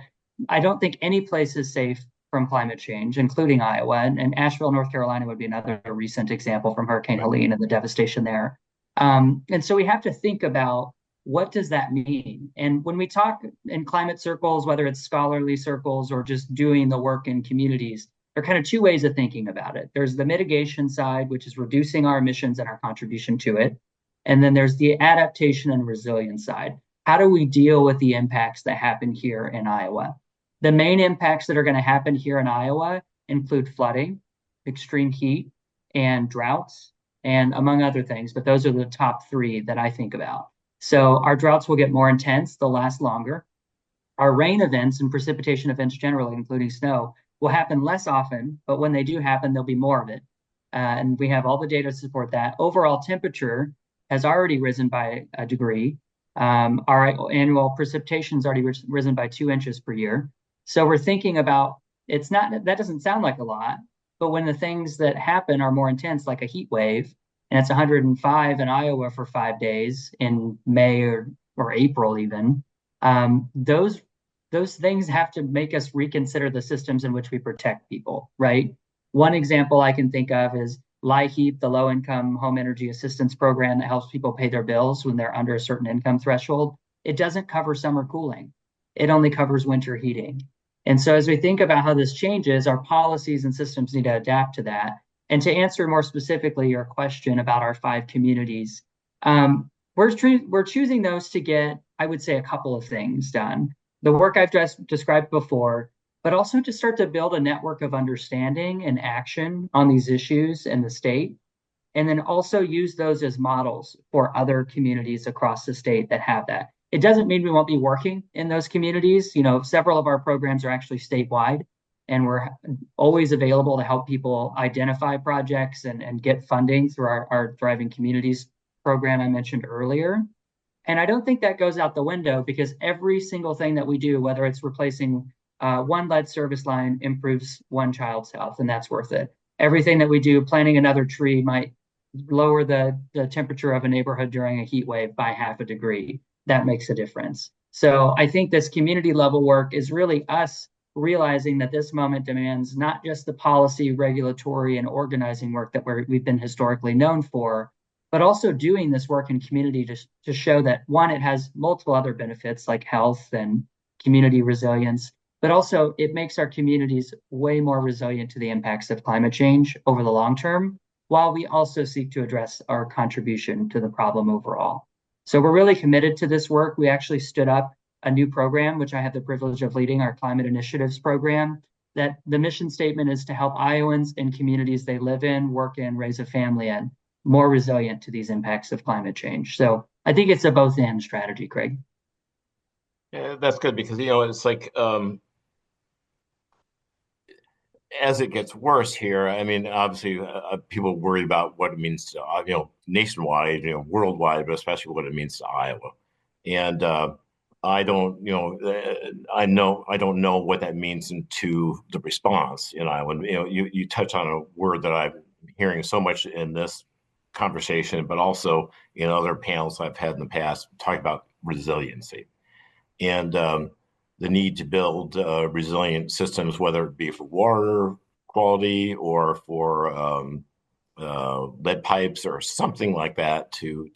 I don't think any place is safe from climate change, including Iowa. And Asheville, North Carolina would be another recent example from Hurricane Helene and the devastation there. And so we have to think about, what does that mean? And when we talk in climate circles, whether it's scholarly circles or just doing the work in communities, there are kind of 2 ways of thinking about it. There's the mitigation side, which is reducing our emissions and our contribution to it. And then there's the adaptation and resilience side. How do we deal with the impacts that happen here in Iowa? The main impacts that are going to happen here in Iowa include flooding, extreme heat, and droughts, and among other things, but those are the top 3 that I think about. So our droughts will get more intense, they'll last longer. Our rain events and precipitation events generally, including snow, will happen less often, but when they do happen, there'll be more of it. And we have all the data to support that. Overall temperature has already risen by a degree. Our annual precipitation has already risen by 2 inches per year. So we're thinking about, that doesn't sound like a lot, but when the things that happen are more intense, like a heat wave, and it's 105 in Iowa for 5 days in May or April even, those things have to make us reconsider the systems in which we protect people, right? One example I can think of is LIHEAP, the Low Income Home Energy Assistance Program that helps people pay their bills when they're under a certain income threshold. It doesn't cover summer cooling. It only covers winter heating. And so as we think about how this changes, our policies and systems need to adapt to that. And to answer more specifically your question about our 5 communities, we're choosing those to get, I would say, a couple of things done. The work I've just described before, but also to start to build a network of understanding and action on these issues in the state, and then also use those as models for other communities across the state that have that. It doesn't mean we won't be working in those communities. Several of our programs are actually statewide, and we're always available to help people identify projects and get funding through our Thriving Communities program I mentioned earlier. And I don't think that goes out the window, because every single thing that we do, whether it's replacing one lead service line, improves one child's health, and that's worth it. Everything that we do, planting another tree, might lower the temperature of a neighborhood during a heat wave by 0.5 degree. That makes a difference. So I think this community level work is really us realizing that this moment demands not just the policy, regulatory, and organizing work that we've been historically known for, but also doing this work in community to show that, one, it has multiple other benefits like health and community resilience, but also it makes our communities way more resilient to the impacts of climate change over the long term, while we also seek to address our contribution to the problem overall. So we're really committed to this work. We actually stood up a new program, which I have the privilege of leading, our Climate Initiatives program, that the mission statement is to help Iowans and communities they live in, work in, raise a family in, more resilient to these impacts of climate change. So I think it's a both and strategy, Craig. Yeah, that's good because it's like as it gets worse here. I mean, obviously, people worry about what it means to nationwide, worldwide, but especially what it means to Iowa. And I don't, I don't know what that means into the response in Iowa. You touch on a word that I'm hearing so much in this conversation, but also in other panels I've had in the past, talking about resiliency and the need to build resilient systems, whether it be for water quality or for lead pipes or something like that to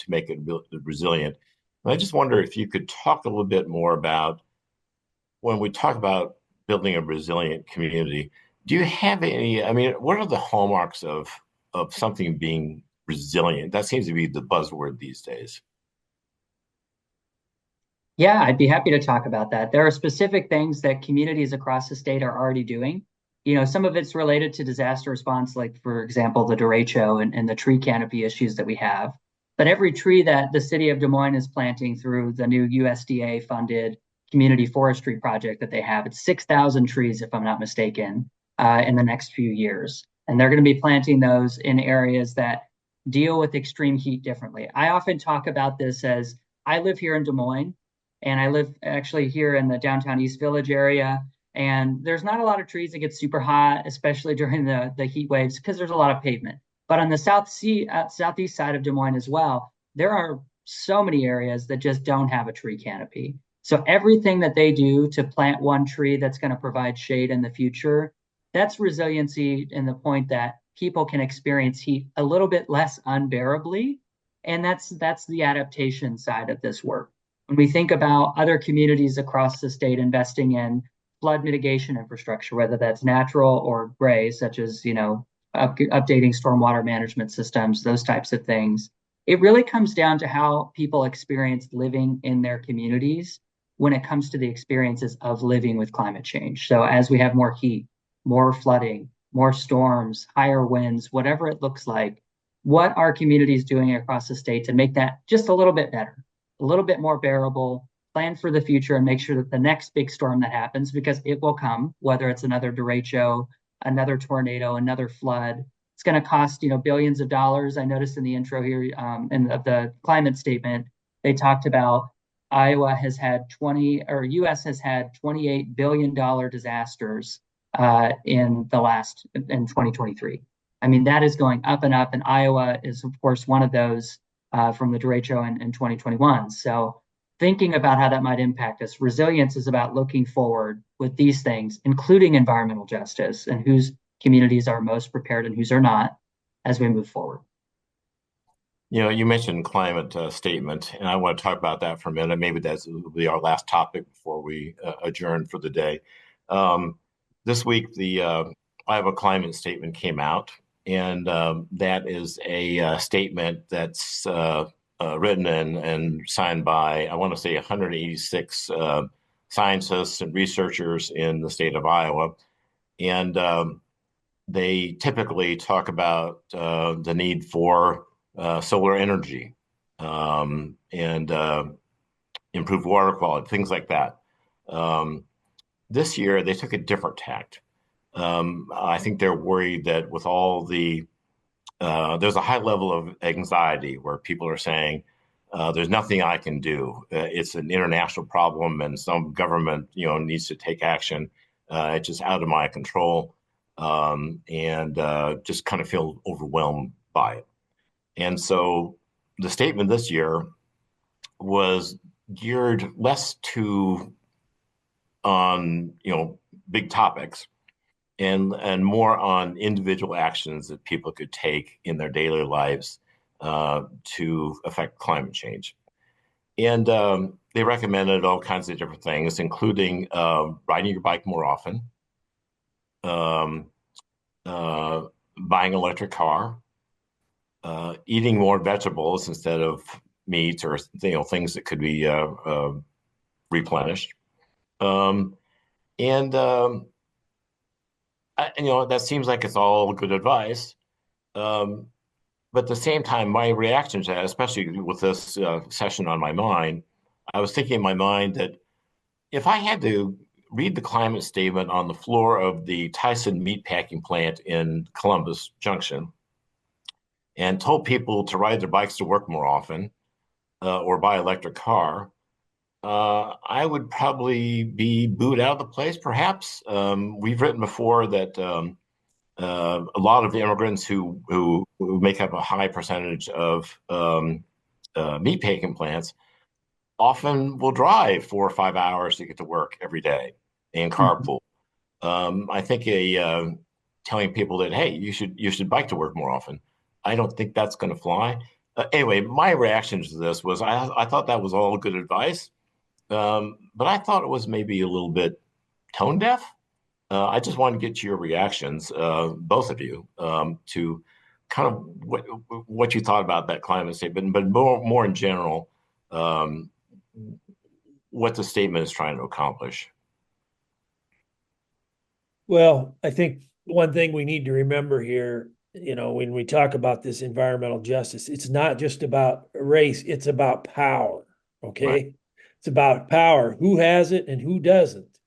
make it resilient. And I just wonder if you could talk a little bit more about when we talk about building a resilient community. Do you have any? I mean, what are the hallmarks of something being resilient? That seems to be the buzzword these days. Yeah, I'd be happy to talk about that. There are specific things that communities across the state are already doing. Some of it's related to disaster response, like, for example, the derecho and the tree canopy issues that we have. But every tree that the city of Des Moines is planting through the new USDA funded community forestry project that they have, it's 6,000 trees, if I'm not mistaken, in the next few years. And they're going to be planting those in areas that deal with extreme heat differently. I often talk about this as I live here in Des Moines and I live actually here in the downtown East Village area. And there's not a lot of trees that get super hot, especially during the heat waves, because there's a lot of pavement. But on the southeast side of Des Moines as well, there are so many areas that just don't have a tree canopy. So everything that they do to plant one tree that's going to provide shade in the future, that's resiliency in the point that people can experience heat a little bit less unbearably. And that's the adaptation side of this work. When we think about other communities across the state investing in flood mitigation infrastructure, whether that's natural or gray, such as, updating stormwater management systems, those types of things, it really comes down to how people experience living in their communities when it comes to the experiences of living with climate change. So as we have more heat, more flooding, more storms, higher winds, whatever it looks like, what are communities doing across the state to make that just a little bit better, a little bit more bearable, plan for the future, and make sure that the next big storm that happens, because it will come, whether it's another derecho, another tornado, another flood, it's going to cost billions of dollars. I noticed in the intro here in the climate statement, they talked about Iowa has had U.S. has had $28 billion disasters in 2023. I mean, that is going up and up, and Iowa is, of course, one of those from the derecho in 2021. So thinking about how that might impact us, resilience is about looking forward with these things, including environmental justice and whose communities are most prepared and whose are not as we move forward. You mentioned climate statement, and I want to talk about that for a minute. Maybe that will be our last topic before we adjourn for the day. This week, the Iowa climate statement came out, and that is a statement that's written and signed by, I want to say, 186 scientists and researchers in the state of Iowa. And they typically talk about the need for solar energy and improved water quality, things like that. This year, they took a different tact. I think they're worried that with all there's a high level of anxiety where people are saying, there's nothing I can do. It's an international problem and some government, needs to take action. It's just out of my control, and just kind of feel overwhelmed by it. And so the statement this year was geared less on big topics and more on individual actions that people could take in their daily lives to affect climate change. And they recommended all kinds of different things, including riding your bike more often, buying an electric car, eating more vegetables instead of meat or things that could be replenished, and that seems like it's all good advice. Um, but at the same time, my reaction to that, especially with this session on my mind, I was thinking in my mind that if I had to read the climate statement on the floor of the Tyson meatpacking plant in Columbus Junction and told people to ride their bikes to work more often or buy an electric car, I would probably be booed out of the place, perhaps. We've written before that a lot of the immigrants who make up a high percentage of meatpacking plants often will drive 4 or 5 hours to get to work every day and carpool. I think telling people that, hey, you should bike to work more often. I don't think that's going to fly. Anyway, my reaction to this was I thought that was all good advice, but I thought it was maybe a little bit tone deaf. I just wanted to get your reactions, both of you, to kind of what you thought about that climate statement, but more in general, um, what the statement is trying to accomplish. Well, I think one thing we need to remember here, when we talk about this environmental justice, it's not just about race, it's about power. Okay. Right. It's about power, who has it and who doesn't.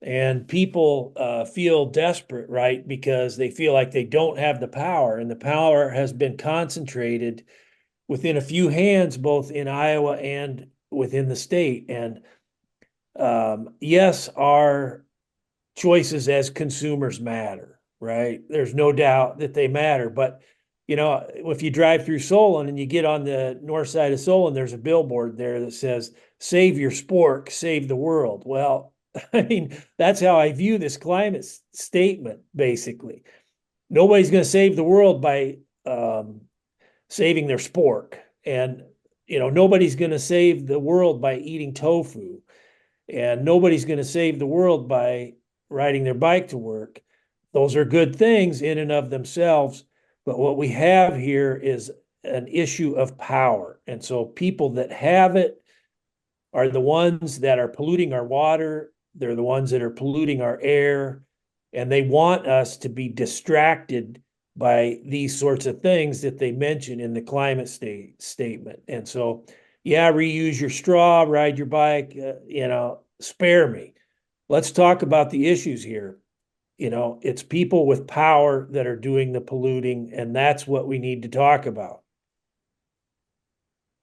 And people feel desperate, right? Because they feel like they don't have the power, and the power has been concentrated within a few hands, both in Iowa and within the state. And yes, our choices as consumers matter, right? There's no doubt that they matter. But, if you drive through Solon and you get on the north side of Solon, there's a billboard there that says, "Save your spork, save the world." Well, I mean, that's how I view this climate statement, basically. Nobody's going to save the world by saving their spork. And, nobody's going to save the world by eating tofu. And nobody's going to save the world by riding their bike to work. Those are good things in and of themselves. But what we have here is an issue of power. And so people that have it are the ones that are polluting our water. They're the ones that are polluting our air. And they want us to be distracted by these sorts of things that they mention in the climate statement. And so, yeah, reuse your straw, ride your bike, spare me. Let's talk about the issues here. It's people with power that are doing the polluting, and that's what we need to talk about.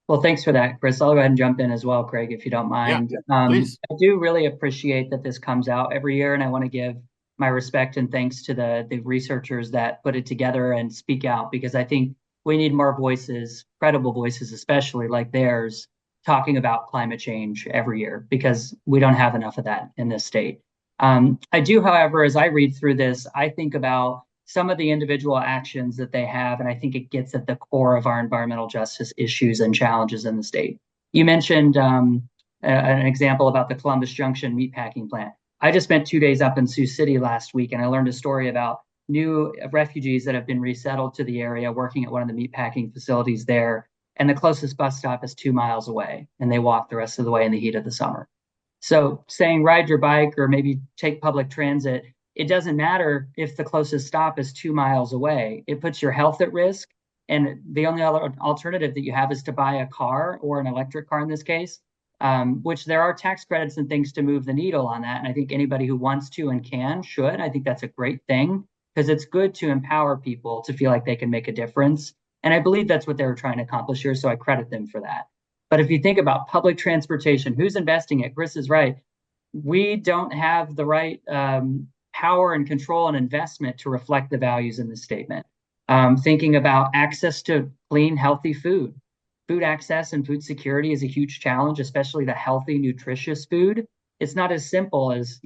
Well, thanks for that, Chris. I'll go ahead and jump in as well, Craig, if you don't mind. Please. I do really appreciate that this comes out every year, and I want to give my respect and thanks to the researchers that put it together and speak out, because I think we need more voices, credible voices, especially like theirs, talking about climate change every year, because we don't have enough of that in this state. I do, however, as I read through this, I think about some of the individual actions that they have, and I think it gets at the core of our environmental justice issues and challenges in the state. You mentioned an example about the Columbus Junction meatpacking plant. I just spent 2 days up in Sioux City last week, and I learned a story about new refugees that have been resettled to the area working at one of the meatpacking facilities there. And the closest bus stop is 2 miles away, and they walk the rest of the way in the heat of the summer. So saying ride your bike or maybe take public transit, it doesn't matter if the closest stop is 2 miles away. It puts your health at risk. And the only other alternative that you have is to buy a car, or an electric car in this case, which there are tax credits and things to move the needle on that. And I think anybody who wants to and can should. I think that's a great thing, because it's good to empower people to feel like they can make a difference. And I believe that's what they were trying to accomplish here, so I credit them for that. But if you think about public transportation, who's investing it? Chris is right. We don't have the right power and control and investment to reflect the values in this statement. Thinking about access to clean, healthy food. Food access and food security is a huge challenge, especially the healthy, nutritious food. It's not as simple as,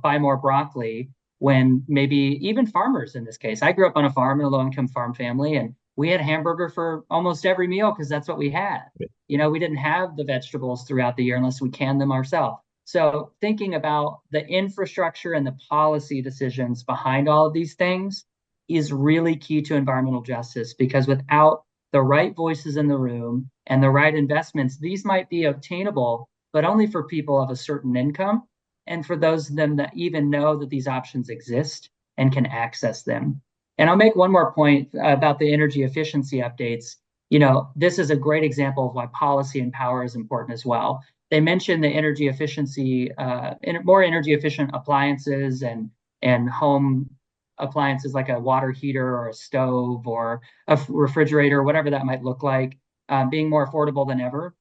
buy more broccoli, when maybe even farmers in this case. I grew up on a farm in a low-income farm family, and we had hamburger for almost every meal because that's what we had. We didn't have the vegetables throughout the year unless we canned them ourselves. So thinking about the infrastructure and the policy decisions behind all of these things is really key to environmental justice, because without the right voices in the room and the right investments, these might be obtainable, but only for people of a certain income, and for those of them that even know that these options exist and can access them. And I'll make one more point about the energy efficiency updates. This is a great example of why policy and power is important as well. They mentioned the energy efficiency, more energy efficient appliances and home appliances like a water heater or a stove or a refrigerator, whatever that might look like, being more affordable than ever.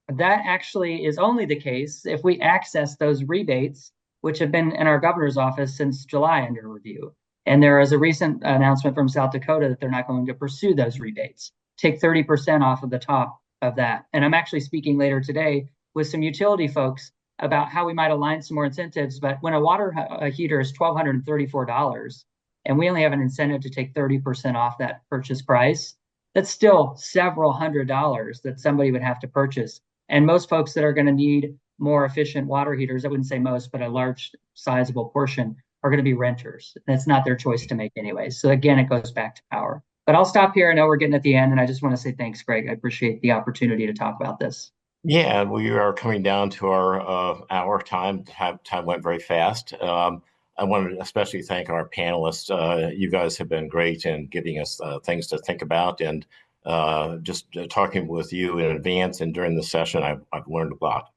That actually is only the case if we access those rebates, which have been in our governor's office since July under review. And there is a recent announcement from South Dakota that they're not going to pursue those rebates, take 30% off of the top of that. And I'm actually speaking later today with some utility folks about how we might align some more incentives. But when a water heater is $1,234 and we only have an incentive to take 30% off that purchase price, that's still several $100s that somebody would have to purchase. And most folks that are going to need more efficient water heaters, I wouldn't say most, but a large sizable portion are going to be renters. And it's not their choice to make anyway. So again, it goes back to power. But I'll stop here. I know we're getting at the end, and I just want to say thanks, Greg. I appreciate the opportunity to talk about this. Yeah, we are coming down to our hour time. Time went very fast. I want to especially thank our panelists. You guys have been great in giving us things to think about, and just talking with you in advance and during the session, I've learned a lot.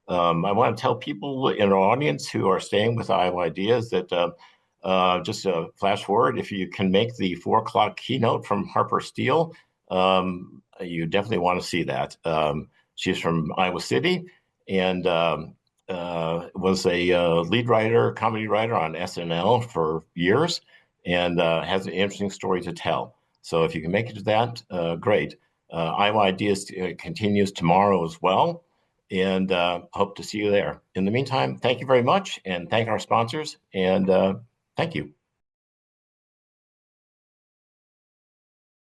I want to tell people in our audience who are staying with Iowa Ideas that just flash forward, if you can make the 4:00 keynote from Harper Steele, you definitely want to see that. She's from Iowa City and was a lead writer, comedy writer on SNL for years, and has an interesting story to tell. So if you can make it to that, great. Iowa Ideas continues tomorrow as well, and hope to see you there. In the meantime, thank you very much, and thank our sponsors, and thank you.